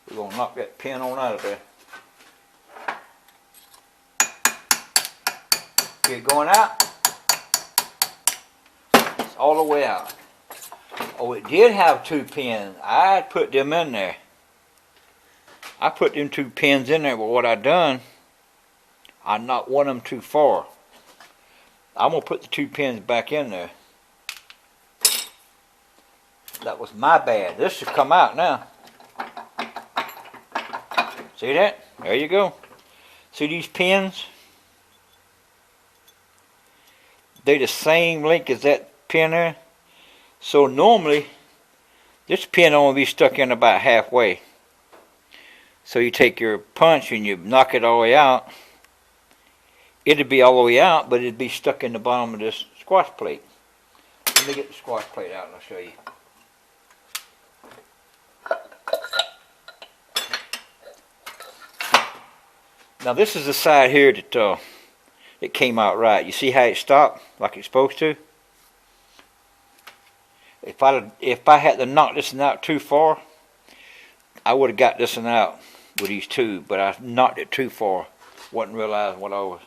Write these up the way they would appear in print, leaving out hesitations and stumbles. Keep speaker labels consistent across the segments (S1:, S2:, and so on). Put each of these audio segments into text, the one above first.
S1: We're going to knock that pin on out of there. Get it going out. It's all the way out. Oh, it did have 2 pins. I put them in there. I put them 2 pins in there, but what I done, I knocked one of them too far. I'm going to put the 2 pins back in there. That was my bad. This should come out now. See that? There you go. See these pins? They're the same length as that pin there. So normally, this pin only be stuck in about halfway. So you take your punch and you knock it all the way out. It'd be all the way out, but it'd be stuck in the bottom of this squash plate. Let me get the squash plate out and I'll show you. Now this is the side here that it came out right. You see how it stopped like it's supposed to? If I had to knock this one out too far, I would have got this one out with these 2, but I knocked it too far. Wasn't realizing what I was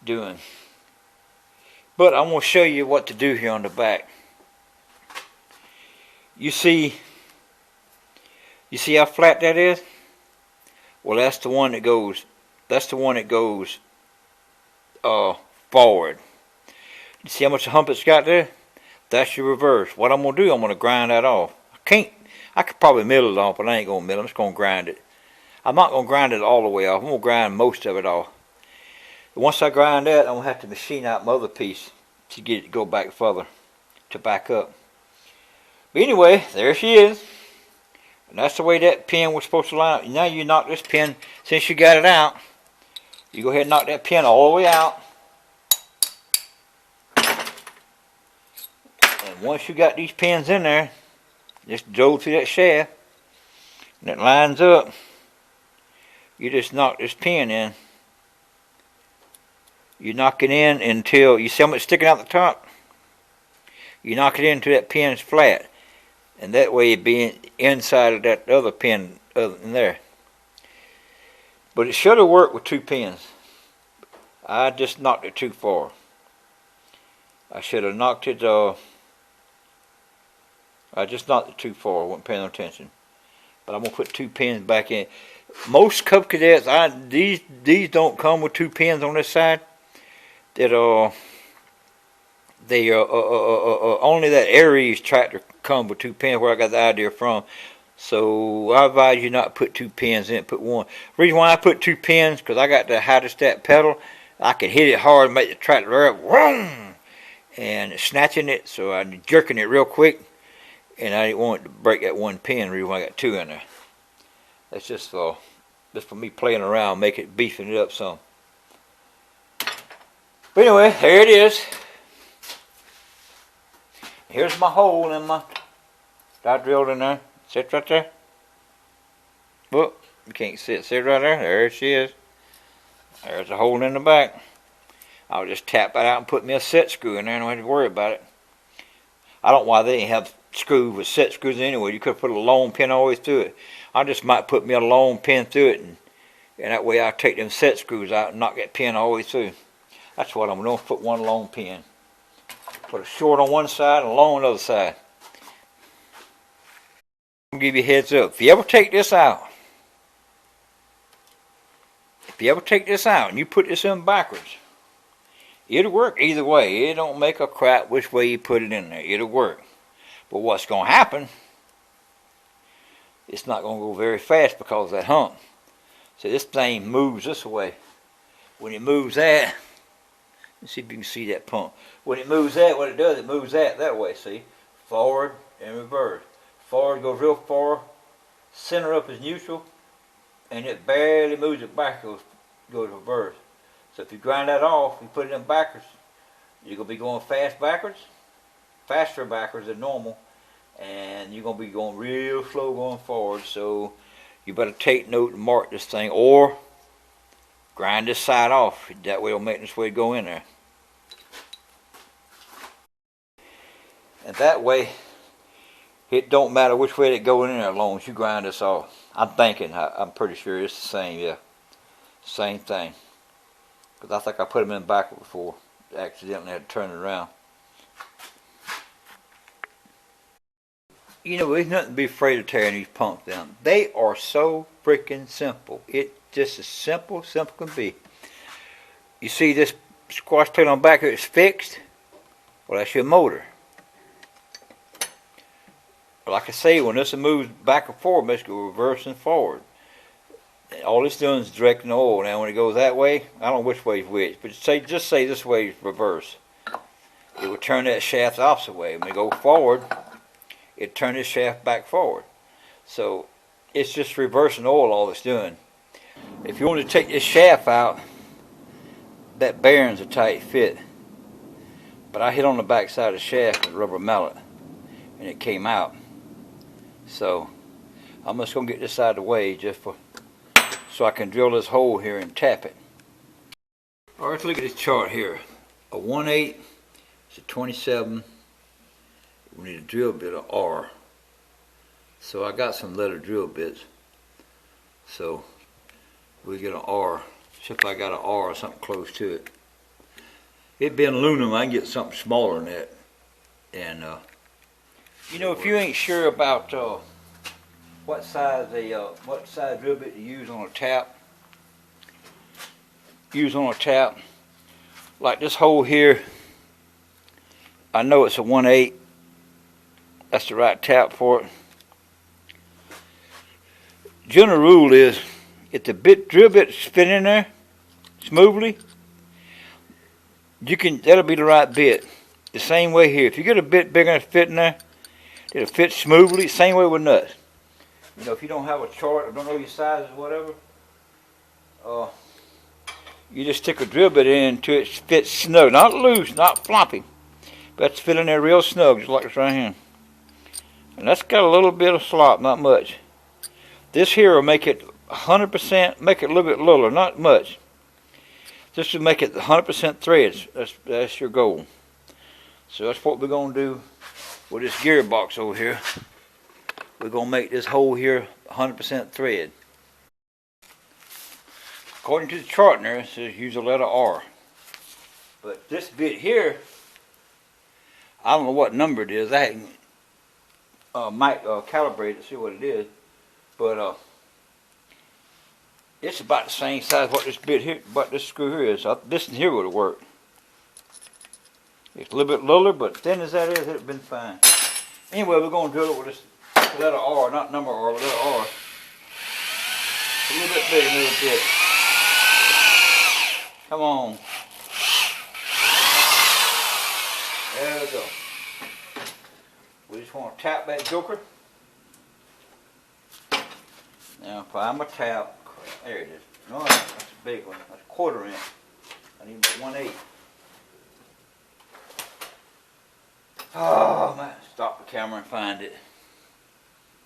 S1: doing. But I'm going to show you what to do here on the back. You see how flat that is? Well, that's the one that goes forward. You see how much hump it's got there? That's your reverse. What I'm going to do, I'm going to grind that off. I could probably mill it off, but I ain't going to mill it. I'm just going to grind it. I'm not going to grind it all the way off. I'm going to grind most of it off. Once I grind that, I'm going to have to machine out my other piece to get it to go back further, to back up. But anyway, there she is. And that's the way that pin was supposed to line up. Now you knock this pin, since you got it out, you go ahead and knock that pin all the way out. And once you got these pins in there, just go through that shaft, and it lines up. You just knock this pin in. You knock it in until, you see how much sticking out the top? You knock it in until that pin's flat. And that way it'd be inside of that other pin in there. But it should have worked with 2 pins. I just knocked it too far. I should have knocked it, I just knocked it too far. I wasn't paying no attention. But I'm going to put 2 pins back in. Most Cub Cadets, these don't come with 2 pins on this side. That only that Aries tractor come with 2 pins, where I got the idea from. So I advise you not to put 2 pins in, put 1. The reason why I put 2 pins, because I got the hydrostat pedal. I can hit it hard and make the tractor up, vroom, and snatching it, so I'm jerking it real quick, and I didn't want it to break that 1 pin. The reason why I got 2 in there. That's just for me playing around, beefing it up some. But anyway, there it is. Here's my hole in my, I drilled in there. Sit right there. Whoop, you can't see it. Sit right there. There she is. There's a hole in the back. I'll just tap that out and put me a set screw in there. I don't have to worry about it. I don't know why they didn't have screws with set screws anyway. You could have put a long pin always through it. I just might put me a long pin through it, and that way I'll take them set screws out and knock that pin all the way through. That's what I'm going to put 1 long pin. Put a short on one side and a long on the other side. I'll give you a heads up. If you ever take this out, and you put this in backwards, it'll work either way. It don't make a crap which way you put it in there. It'll work. But what's going to happen, it's not going to go very fast because of that hump. So this thing moves this way. When it moves that, let's see if you can see that pump. When it moves that, what it does, it moves that way, see? Forward and reverse. Forward goes real far, center up is neutral, and it barely moves it back, goes reverse. So if you grind that off, you put it in backwards, you're going to be going faster backwards than normal, and you're going to be going real slow going forward. So you better take note and mark this thing, or grind this side off. That way it'll make this way go in there. And that way, it don't matter which way it goes in there as long as you grind this off. I'm thinking, I'm pretty sure it's the same, yeah. Same thing. Because I think I put them in backward before. Accidentally had to turn it around. You know, there's nothing to be afraid of tearing these pumps down. They are so freaking simple. It's just as simple can be. You see this squash plate on back here, it's fixed. Well, that's your motor. Like I say, when this moves back and forward, it's going reverse and forward. All it's doing is directing the oil. Now, when it goes that way, I don't know which way is which, but just say this way is reverse. It will turn that shaft the opposite way. When it goes forward, it turns this shaft back forward. So it's just reversing oil all it's doing. If you want to take this shaft out, that bearing's a tight fit. But I hit on the back side of the shaft with a rubber mallet, and it came out. So I'm just going to get this out of the way so I can drill this hole here and tap it. All right, let's look at this chart here. A 1/8 is a 27. We need a drill bit of R. So I got some letter drill bits. So we get an R. See if I got an R or something close to it. It being aluminum, I can get something smaller than that. And you know, if you ain't sure about what size drill bit to use on a tap, like this hole here, I know it's a 1/8. That's the right tap for it. General rule is, if the drill bit spin in there smoothly, that'll be the right bit. The same way here. If you get a bit bigger and fit in there, it'll fit smoothly. Same way with nuts. You know, if you don't have a chart or don't know your sizes or whatever, you just stick a drill bit in until it fits snug. Not loose, not floppy, but it's fit in there real snug, just like this right here. And that's got a little bit of slop, not much. This here will make it 100%, make it a little bit littler, not much. Just to make it 100% threads. That's your goal. So that's what we're going to do with this gearbox over here. We're going to make this hole here 100% thread. According to the chart there, it says use the letter R. But this bit here, I don't know what number it is. I hadn't might calibrate it to see what it is. But it's about the same size what this bit here, what this screw here is. This here would have worked. It's a little bit littler, but thin as that is, it'd have been fine. Anyway, we're going to drill it with this letter R, not number R, letter R. A little bit bigger, a little bit. Come on. There we go. We just want to tap that joker. Now, if I'm a tap, there it is. No, that's a big one. That's a 1/4 inch. I need about 1/8. Oh man, stop the camera and find it.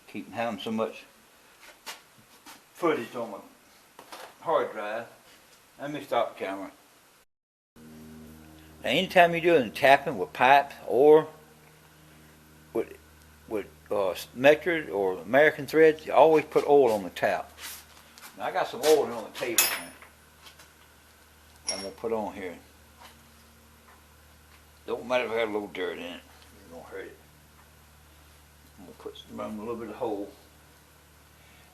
S1: Keep having so much footage on my hard drive. Let me stop the camera. Now, anytime you're doing tapping with pipe or with metric or American threads, you always put oil on the tap. Now, I got some oil on the table here. I'm gonna put on here. Don't matter if I have a little dirt in it. It won't hurt it. I'm gonna put some around a little bit of hole.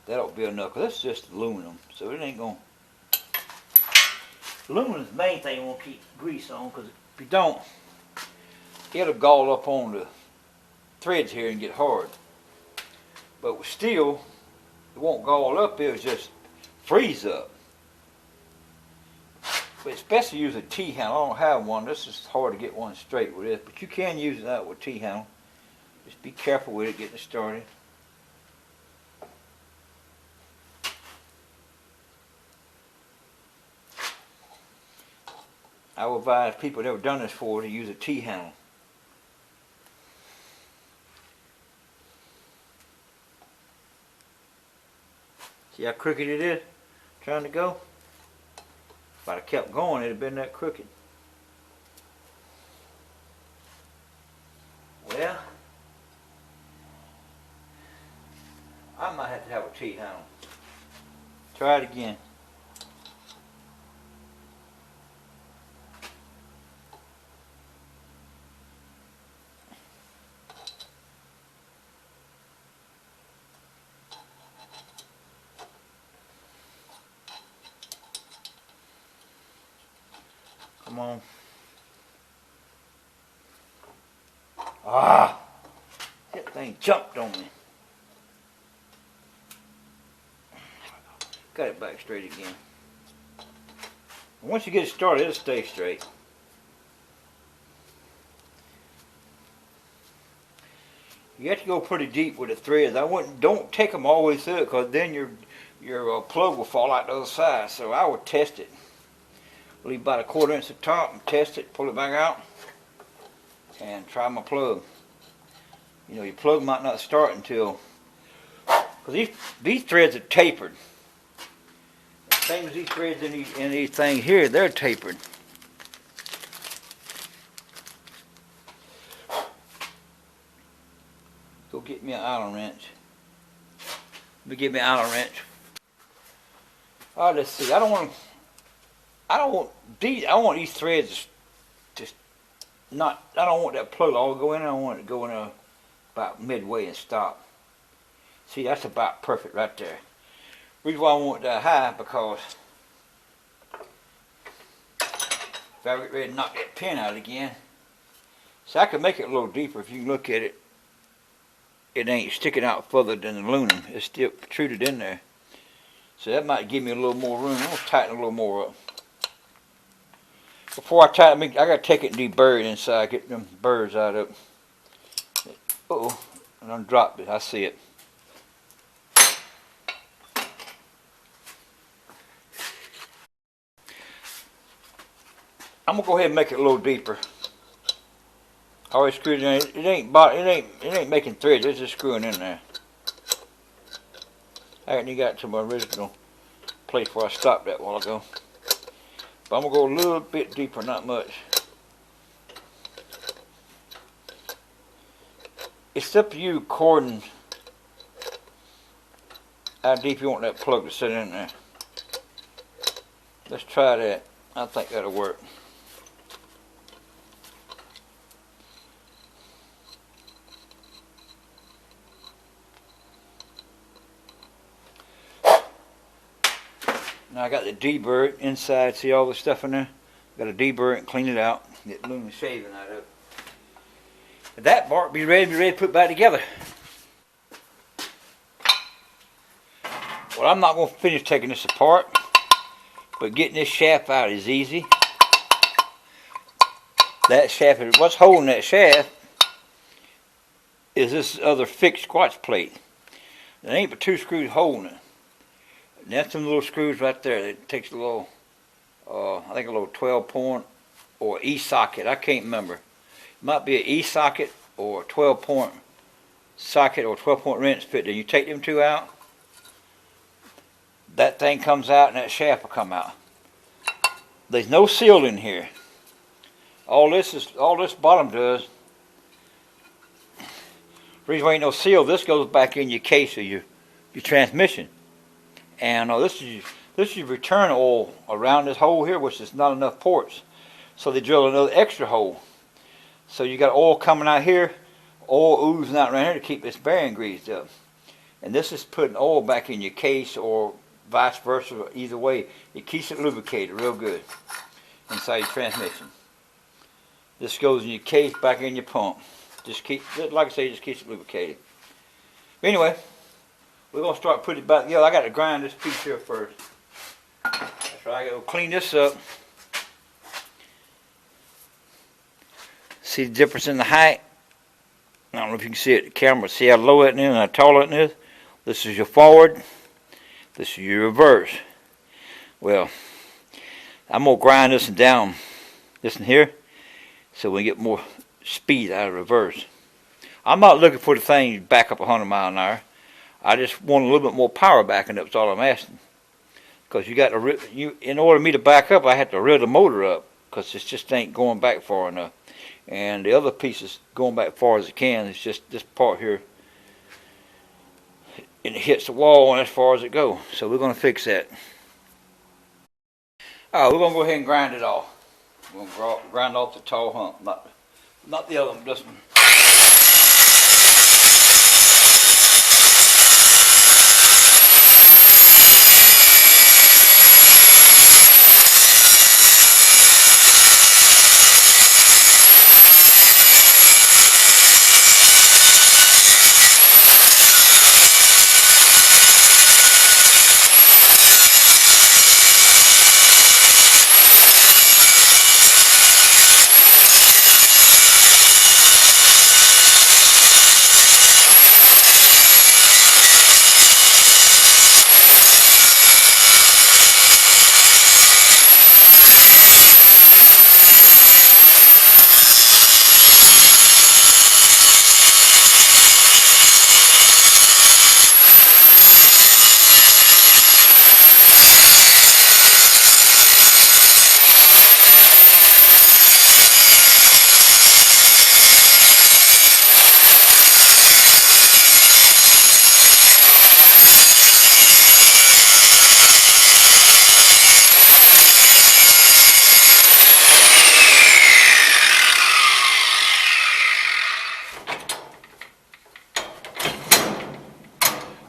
S1: That'll be enough, because that's just aluminum, so it ain't gonna. Aluminum's the main thing you want to keep grease on, because if you don't, it'll gall up on the threads here and get hard. But with steel, it won't gall up, it'll just freeze up. But it's best to use a T-handle. I don't have one. This is hard to get one straight with this, but you can use that with T-handle. Just be careful with it getting it started. I would advise people that have never done this before to use a T-handle. See how crooked it is trying to go? If I'd have kept going, it'd have been that crooked. Well, I might have to have a T-handle. Try it again. Come on. Ah! That thing jumped on me. Got it back straight again. Once you get it started, it'll stay straight. You have to go pretty deep with the threads. Don't take them all the way through it, because then your plug will fall out the other side. So I would test it. Leave about 1/4 inch at the top and test it, pull it back out, and try my plug. You know, your plug might not start until, because these threads are tapered. Same as these threads in these things here, they're tapered. Go get me an Allen wrench. Let me get me an Allen wrench. Alright, let's see. I want these threads just not. I don't want that plug all to go in. I want it to go in about midway and stop. See, that's about perfect right there. Reason why I want it that high, because if I get ready to knock that pin out again, so I can make it a little deeper. If you can look at it, it ain't sticking out further than the aluminum. It's still protruded in there. So that might give me a little more room. I'm gonna tighten a little more up. Before I tighten, I gotta take it and deburr it inside, get them burrs out of it. Uh-oh, and I dropped it. I see it. I'm gonna go ahead and make it a little deeper. I always screwed it in. It ain't making threads. It's just screwing in there. I hadn't even got to my original place where I stopped that a while ago. But I'm gonna go a little bit deeper, not much. It's up to you according how deep you want that plug to sit in there. Let's try that. I think that'll work. Now I got the deburr inside. See all the stuff in there? Got to deburr it and clean it out. Get aluminum shaving out of it. That part be ready to put back together. Well, I'm not going to finish taking this apart, but getting this shaft out is easy. That shaft, what's holding that shaft is this other fixed squatch plate. There ain't but 2 screws holding it. And that's some little screws right there. It takes a little, I think a little 12-point or E-socket. I can't remember. It might be an E-socket or a 12-point socket or 12-point wrench fit. Then you take them 2 out. That thing comes out and that shaft will come out. There's no seal in here. All this bottom does. The reason why ain't no seal, this goes back in your case of your transmission. And this is your return oil around this hole here, which is not enough ports. So they drill another extra hole. So you got oil coming out here, oil oozing out around here to keep this bearing greased up. And this is putting oil back in your case, or vice versa. Either way, it keeps it lubricated real good inside your transmission. This goes in your case, back in your pump. Like I say, just keeps it lubricated. But anyway, we're going to start putting it back together. I got to grind this piece here first. That's right, I got to clean this up. See the difference in the height? I don't know if you can see it in the camera. See how low it is and how tall it is? This is your forward. This is your reverse. Well, I'm going to grind this one down. This one here. So we get more speed out of reverse. I'm not looking for the thing back up 100 miles an hour. I just want a little bit more power backing up. That's all I'm asking. Because in order for me to back up, I have to rev the motor up, because it just ain't going back far enough. And the other piece is going back far as it can. It's just this part here and it hits the wall and as far as it goes. So we're going to fix that. Alright, we're going to go ahead and grind it off. We're going to grind off the tall hump, not the other one, this one.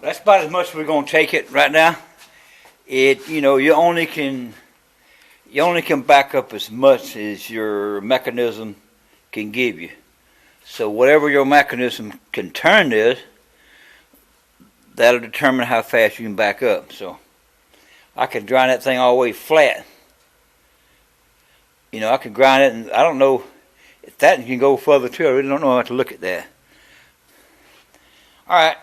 S1: That's about as much as we're going to take it right now. You only can back up as much as your mechanism can give you. So whatever your mechanism can turn this, that'll determine how fast you can back up. So I can grind that thing all the way flat. I can grind it, and I don't know if that can go further too. I really don't know how to look at that. All right.